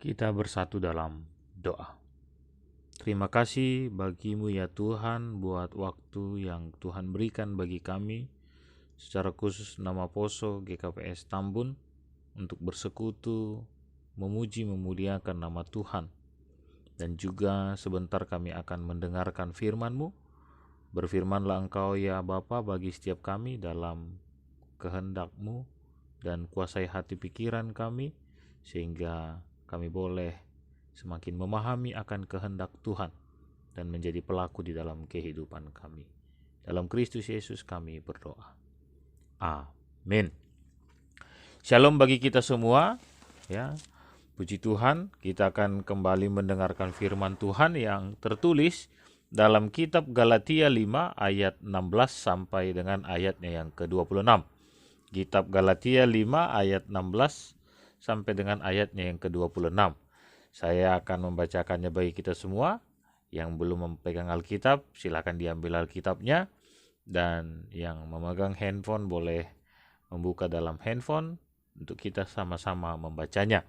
Kita bersatu dalam doa. Terima kasih bagimu ya Tuhan buat waktu yang Tuhan berikan bagi kami, secara khusus nama Poso GKPS Tambun, untuk bersekutu, memuji memuliakan nama Tuhan. Dan juga sebentar kami akan mendengarkan firman-Mu. Berfirmanlah Engkau ya Bapa bagi setiap kami dalam kehendak-Mu, dan kuasai hati pikiran kami, sehingga kami boleh semakin memahami akan kehendak Tuhan dan menjadi pelaku di dalam kehidupan kami. Dalam Kristus Yesus kami berdoa. Amin. Shalom bagi kita semua. Ya, puji Tuhan, kita akan kembali mendengarkan firman Tuhan yang tertulis dalam kitab Galatia 5 ayat 16 sampai dengan ayatnya yang ke-26. Kitab Galatia 5 ayat 16 sampai dengan ayatnya yang ke-26. Saya akan membacakannya bagi kita semua. Yang belum memegang Alkitab, silakan diambil Alkitabnya. Dan yang memegang handphone boleh membuka dalam handphone untuk kita sama-sama membacanya.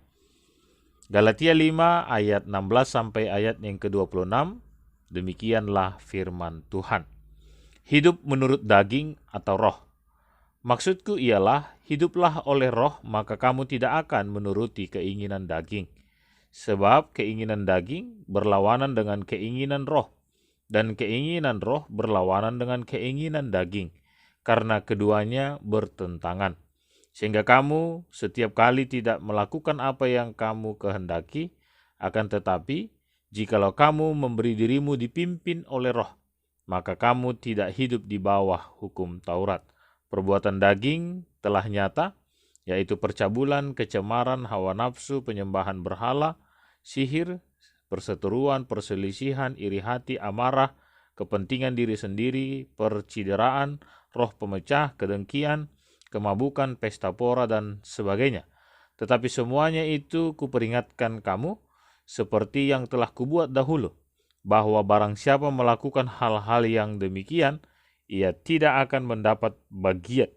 Galatia 5 ayat 16 sampai ayat yang ke-26. Demikianlah firman Tuhan. Hidup menurut daging atau roh. Maksudku ialah, hiduplah oleh roh, maka kamu tidak akan menuruti keinginan daging. Sebab keinginan daging berlawanan dengan keinginan roh, dan keinginan roh berlawanan dengan keinginan daging, karena keduanya bertentangan. Sehingga kamu setiap kali tidak melakukan apa yang kamu kehendaki, akan tetapi jikalau kamu memberi dirimu dipimpin oleh roh, maka kamu tidak hidup di bawah hukum Taurat. Perbuatan daging telah nyata, yaitu percabulan, kecemaran, hawa nafsu, penyembahan berhala, sihir, perseteruan, perselisihan, iri hati, amarah, kepentingan diri sendiri, percideraan, roh pemecah, kedengkian, kemabukan, pesta pora, dan sebagainya. Tetapi semuanya itu kuperingatkan kamu, seperti yang telah kubuat dahulu, bahwa barang siapa melakukan hal-hal yang demikian, ia tidak akan mendapat bagian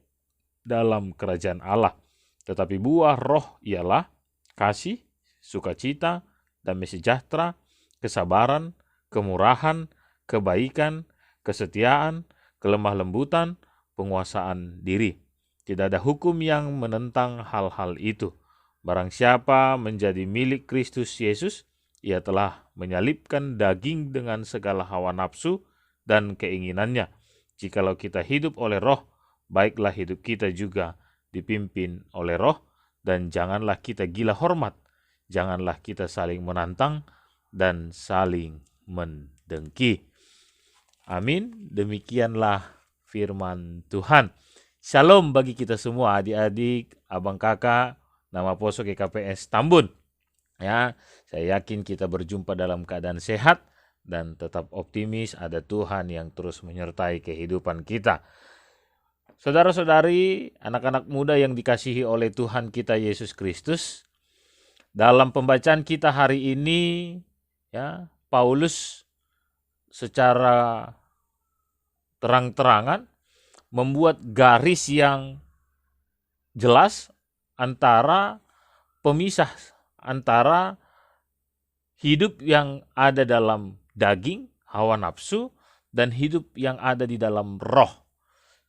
dalam kerajaan Allah. Tetapi buah roh ialah kasih, sukacita, damai sejahtera, kesabaran, kemurahan, kebaikan, kesetiaan, kelemah lembutan, penguasaan diri. Tidak ada hukum yang menentang hal-hal itu. Barang siapa menjadi milik Kristus Yesus, ia telah menyalibkan daging dengan segala hawa nafsu dan keinginannya. Jikalau kita hidup oleh roh, baiklah hidup kita juga dipimpin oleh roh, dan janganlah kita gila hormat. Janganlah kita saling menantang dan saling mendengki. Amin. Demikianlah firman Tuhan. Shalom bagi kita semua, adik-adik, abang kakak, nama Poso GKPS Tambun. Ya, saya yakin kita berjumpa dalam keadaan sehat dan tetap optimis. Ada Tuhan yang terus menyertai kehidupan kita. Saudara-saudari, anak-anak muda yang dikasihi oleh Tuhan kita Yesus Kristus, dalam pembacaan kita hari ini, ya, Paulus secara terang-terangan membuat garis yang jelas antara pemisah antara hidup yang ada dalam daging, hawa nafsu, dan hidup yang ada di dalam roh.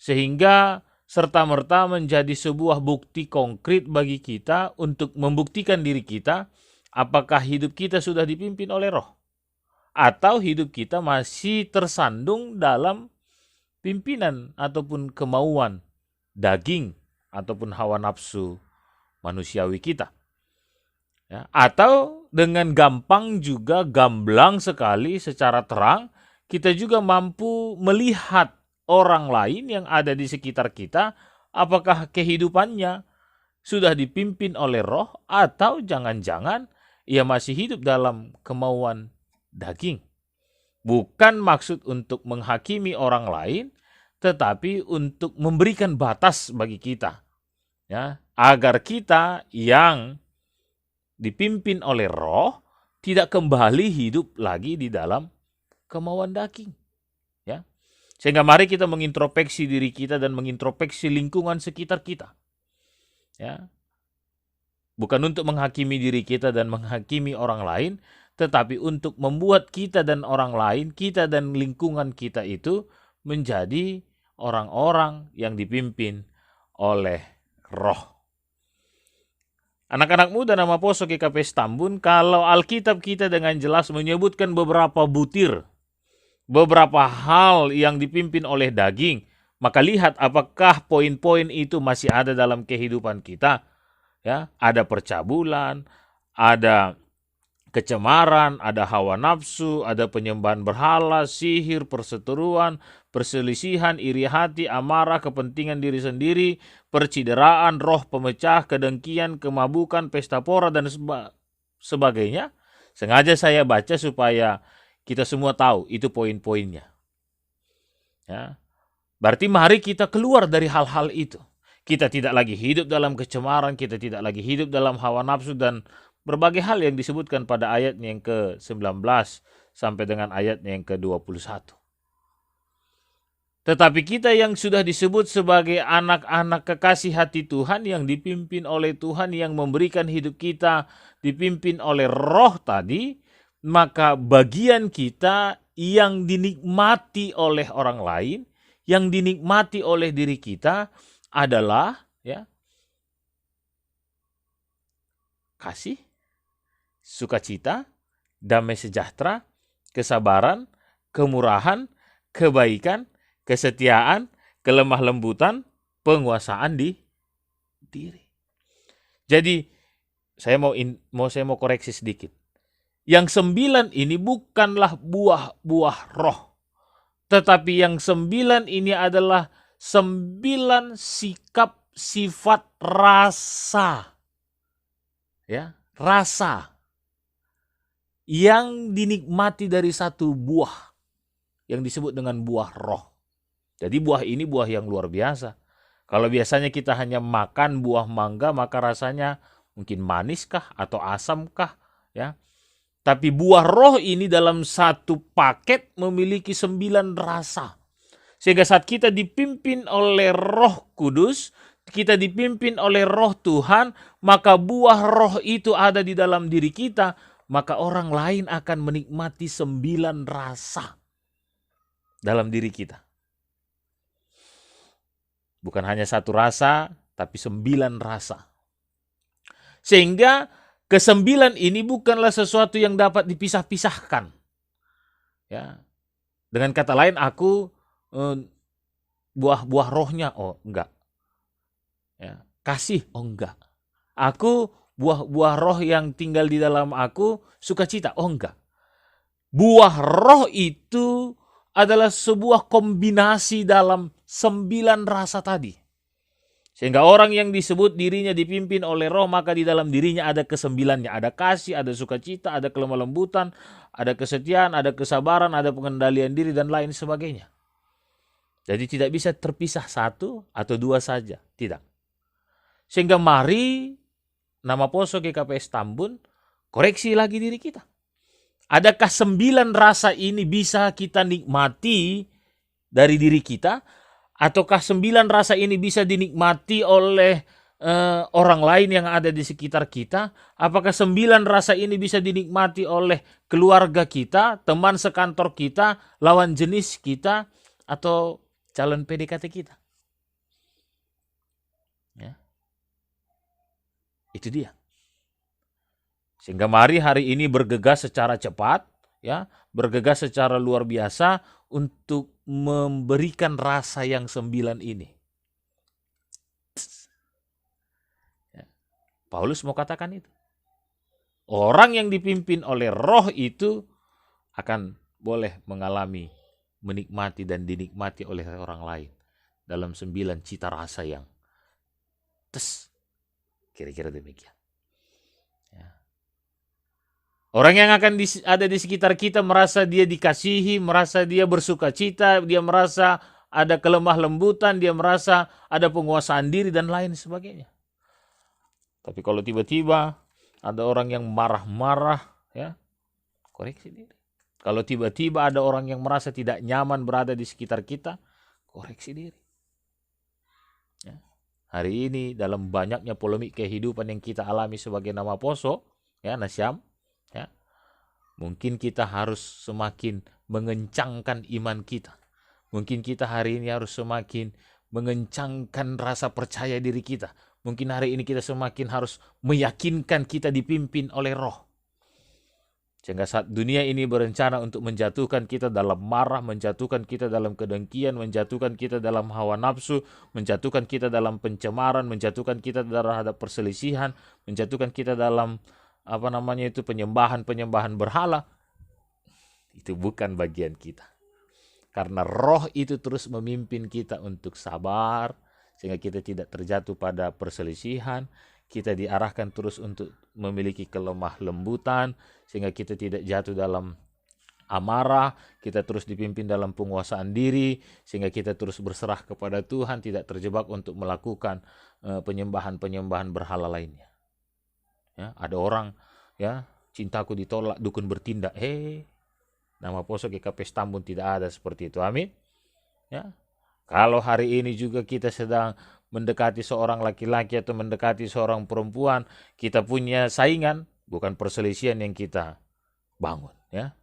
Sehingga serta-merta menjadi sebuah bukti konkret bagi kita untuk membuktikan diri kita apakah hidup kita sudah dipimpin oleh roh atau hidup kita masih tersandung dalam pimpinan ataupun kemauan daging ataupun hawa nafsu manusiawi kita. Ya, atau dengan gampang juga, gamblang sekali secara terang, kita juga mampu melihat orang lain yang ada di sekitar kita, apakah kehidupannya sudah dipimpin oleh roh atau jangan-jangan ia masih hidup dalam kemauan daging. Bukan maksud untuk menghakimi orang lain, tetapi untuk memberikan batas bagi kita, ya, agar kita yang dipimpin oleh roh tidak kembali hidup lagi di dalam kemauan daging. Ya. Sehingga mari kita mengintrospeksi diri kita dan mengintrospeksi lingkungan sekitar kita. Ya. Bukan untuk menghakimi diri kita dan menghakimi orang lain, tetapi untuk membuat kita dan orang lain, kita dan lingkungan kita itu menjadi orang-orang yang dipimpin oleh Roh. Anak-anak muda nama Poso GKP Stambun, kalau Alkitab kita dengan jelas menyebutkan beberapa butir, beberapa hal yang dipimpin oleh daging, maka lihat apakah poin-poin itu masih ada dalam kehidupan kita. Ya, ada percabulan, ada kecemaran, ada hawa nafsu, ada penyembahan berhala, sihir, perseteruan, perselisihan, iri hati, amarah, kepentingan diri sendiri, percideraan, roh pemecah, kedengkian, kemabukan, pesta pora, dan sebagainya. Sengaja saya baca supaya kita semua tahu itu poin-poinnya. Ya. Berarti mari kita keluar dari hal-hal itu. Kita tidak lagi hidup dalam kecemaran, kita tidak lagi hidup dalam hawa nafsu dan berbagai hal yang disebutkan pada ayatnya yang ke-19 sampai dengan ayatnya yang ke-21. Tetapi kita yang sudah disebut sebagai anak-anak kekasih hati Tuhan, yang dipimpin oleh Tuhan, yang memberikan hidup kita dipimpin oleh Roh tadi, maka bagian kita yang dinikmati oleh orang lain, yang dinikmati oleh diri kita adalah ya, kasih, sukacita, damai sejahtera, kesabaran, kemurahan, kebaikan, kesetiaan, kelemah lembutan, penguasaan di diri. Jadi saya mau koreksi sedikit. Yang 9 ini bukanlah buah-buah roh, tetapi yang 9 ini adalah 9 sikap, sifat, rasa. Ya, rasa yang dinikmati dari satu buah yang disebut dengan buah roh. Jadi buah ini buah yang luar biasa. Kalau biasanya kita hanya makan buah mangga, maka rasanya mungkin maniskah atau asamkah, ya. Tapi buah roh ini dalam satu paket memiliki 9 rasa. Sehingga saat kita dipimpin oleh Roh Kudus, kita dipimpin oleh Roh Tuhan, maka buah roh itu ada di dalam diri kita, maka orang lain akan menikmati 9 rasa dalam diri kita. Bukan hanya satu rasa, tapi 9 rasa. Sehingga ke-9 ini bukanlah sesuatu yang dapat dipisah-pisahkan. Ya. Dengan kata lain, aku buah rohnya, oh enggak. Ya. Kasih, oh enggak. Aku buah roh yang tinggal di dalam aku, sukacita, oh enggak. Buah roh itu adalah sebuah kombinasi dalam 9 rasa tadi. Sehingga orang yang disebut dirinya dipimpin oleh roh, maka di dalam dirinya ada ke-9-nya. Ada kasih, ada sukacita, ada kelemah lembutan, ada kesetiaan, ada kesabaran, ada pengendalian diri, dan lain sebagainya. Jadi tidak bisa terpisah satu atau dua saja. Tidak. Sehingga mari nama Poso GKP Stambun koreksi lagi diri kita. Adakah 9 rasa ini bisa kita nikmati dari diri kita? Ataukah 9 rasa ini bisa dinikmati oleh orang lain yang ada di sekitar kita? Apakah 9 rasa ini bisa dinikmati oleh keluarga kita, teman sekantor kita, lawan jenis kita, atau calon PDKT kita? Ya. Itu dia. Sehingga mari hari ini bergegas secara cepat, ya, bergegas secara luar biasa untuk memberikan rasa yang 9 ini. Ya. Paulus mau katakan itu. Orang yang dipimpin oleh roh itu akan boleh mengalami, menikmati dan dinikmati oleh orang lain dalam 9 cita rasa yang kira-kira demikian. Orang yang akan ada di sekitar kita merasa dia dikasihi, merasa dia bersuka cita, dia merasa ada kelemah lembutan, dia merasa ada penguasaan diri dan lain sebagainya. Tapi kalau tiba-tiba ada orang yang marah-marah, ya, koreksi diri. Kalau tiba-tiba ada orang yang merasa tidak nyaman berada di sekitar kita, koreksi diri. Ya. Hari ini dalam banyaknya polemik kehidupan yang kita alami sebagai nama poso, ya Nasyam, ya, mungkin kita harus semakin mengencangkan iman kita. Mungkin kita hari ini harus semakin mengencangkan rasa percaya diri kita. Mungkin hari ini kita semakin harus meyakinkan kita dipimpin oleh Roh. Sehingga saat dunia ini berencana untuk menjatuhkan kita dalam marah, menjatuhkan kita dalam kedengkian, menjatuhkan kita dalam hawa nafsu, menjatuhkan kita dalam pencemaran, menjatuhkan kita terhadap perselisihan, menjatuhkan kita dalam penyembahan berhala, itu bukan bagian kita. Karena Roh itu terus memimpin kita untuk sabar, sehingga kita tidak terjatuh pada perselisihan. Kita diarahkan terus untuk memiliki kelemah lembutan, sehingga kita tidak jatuh dalam amarah. Kita terus dipimpin dalam penguasaan diri, sehingga kita terus berserah kepada Tuhan, tidak terjebak untuk melakukan penyembahan berhala lainnya. Ya, ada orang, ya, cintaku ditolak, dukun bertindak. Nama poso GKP Stambun tidak ada seperti itu. Amin. Ya. Kalau hari ini juga kita sedang mendekati seorang laki-laki atau mendekati seorang perempuan, kita punya saingan, bukan perselisihan yang kita bangun, ya.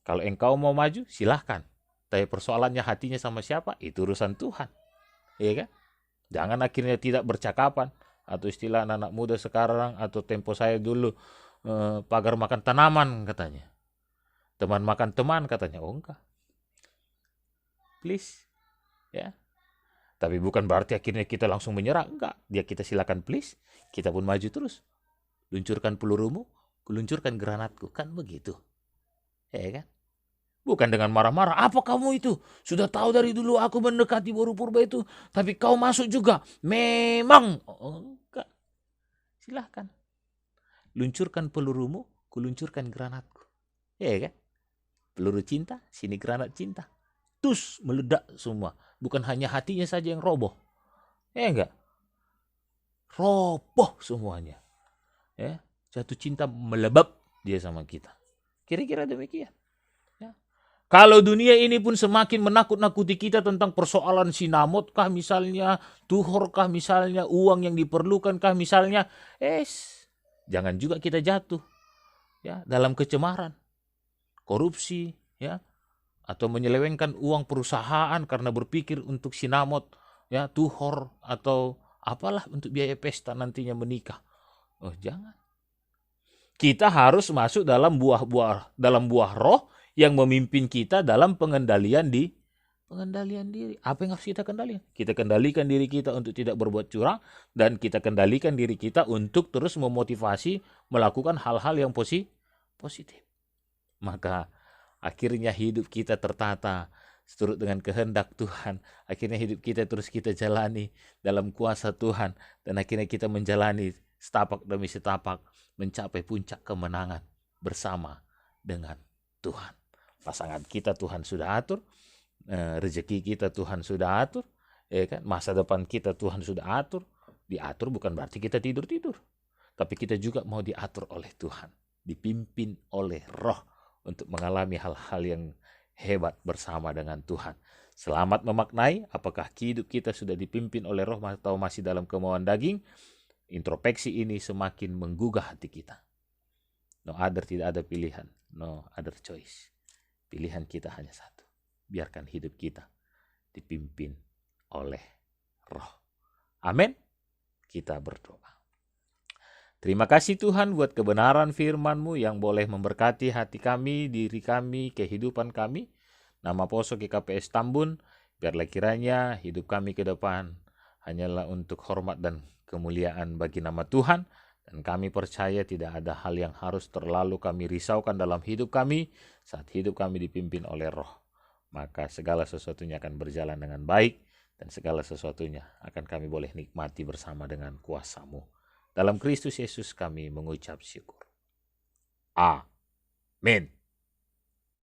Kalau engkau mau maju, silahkan. Tapi persoalannya hatinya sama siapa, itu urusan Tuhan. Iya kan? Jangan akhirnya tidak bercakapan, atau istilah anak muda sekarang, atau tempo saya dulu, pagar makan tanaman katanya. Teman makan teman katanya. Oh enggak. Please. Ya. Tapi bukan berarti akhirnya kita langsung menyerah. Enggak. Kita silakan please. Kita pun maju terus. Luncurkan pelurumu, kuluncurkan granatku. Kan begitu. Ya kan? Bukan dengan marah-marah. Apa kamu itu? Sudah tahu dari dulu aku mendekati Boru Purba itu. Tapi kau masuk juga. Memang. Oh, enggak. Silahkan. Luncurkan pelurumu, kuluncurkan granatku. Ya kan? Peluru cinta, sini granat cinta. Tus, meledak semua. Bukan hanya hatinya saja yang roboh. Ya enggak? Roboh semuanya. Ya, jatuh cinta melebab dia sama kita. Kira-kira demikian. Ya. Kalau dunia ini pun semakin menakut-nakuti kita tentang persoalan sinamot kah misalnya, tuhor kah misalnya, uang yang diperlukan kah misalnya, jangan juga kita jatuh, ya, dalam kecemaran, korupsi, ya, atau menyelewengkan uang perusahaan karena berpikir untuk sinamot, ya, tuhor, atau apalah untuk biaya pesta nantinya menikah. Oh, jangan. Kita harus masuk dalam buah roh yang memimpin kita dalam pengendalian diri. Apa yang harus kita kendalikan? Kita kendalikan diri kita untuk tidak berbuat curang, dan kita kendalikan diri kita untuk terus memotivasi melakukan hal-hal yang positif. Maka akhirnya hidup kita tertata seturut dengan kehendak Tuhan. Akhirnya hidup kita terus kita jalani dalam kuasa Tuhan. Dan akhirnya kita menjalani setapak demi setapak mencapai puncak kemenangan bersama dengan Tuhan. Pasangan kita Tuhan sudah atur. Rezeki kita Tuhan sudah atur. Ya kan? Masa depan kita Tuhan sudah atur. Diatur bukan berarti kita tidur-tidur. Tapi kita juga mau diatur oleh Tuhan. Dipimpin oleh Roh untuk mengalami hal-hal yang hebat bersama dengan Tuhan. Selamat memaknai apakah hidup kita sudah dipimpin oleh Roh atau masih dalam kemauan daging. Introspeksi ini semakin menggugah hati kita. No other, tidak ada pilihan. No other choice. Pilihan kita hanya satu. Biarkan hidup kita dipimpin oleh Roh. Amin. Kita berdoa. Terima kasih Tuhan buat kebenaran firman-Mu yang boleh memberkati hati kami, diri kami, kehidupan kami. Nama poso GKPS Tambun, biarlah kiranya hidup kami ke depan hanyalah untuk hormat dan kemuliaan bagi nama Tuhan. Dan kami percaya tidak ada hal yang harus terlalu kami risaukan dalam hidup kami saat hidup kami dipimpin oleh Roh. Maka segala sesuatunya akan berjalan dengan baik dan segala sesuatunya akan kami boleh nikmati bersama dengan kuasa-Mu. Dalam Kristus Yesus kami mengucap syukur. Amin.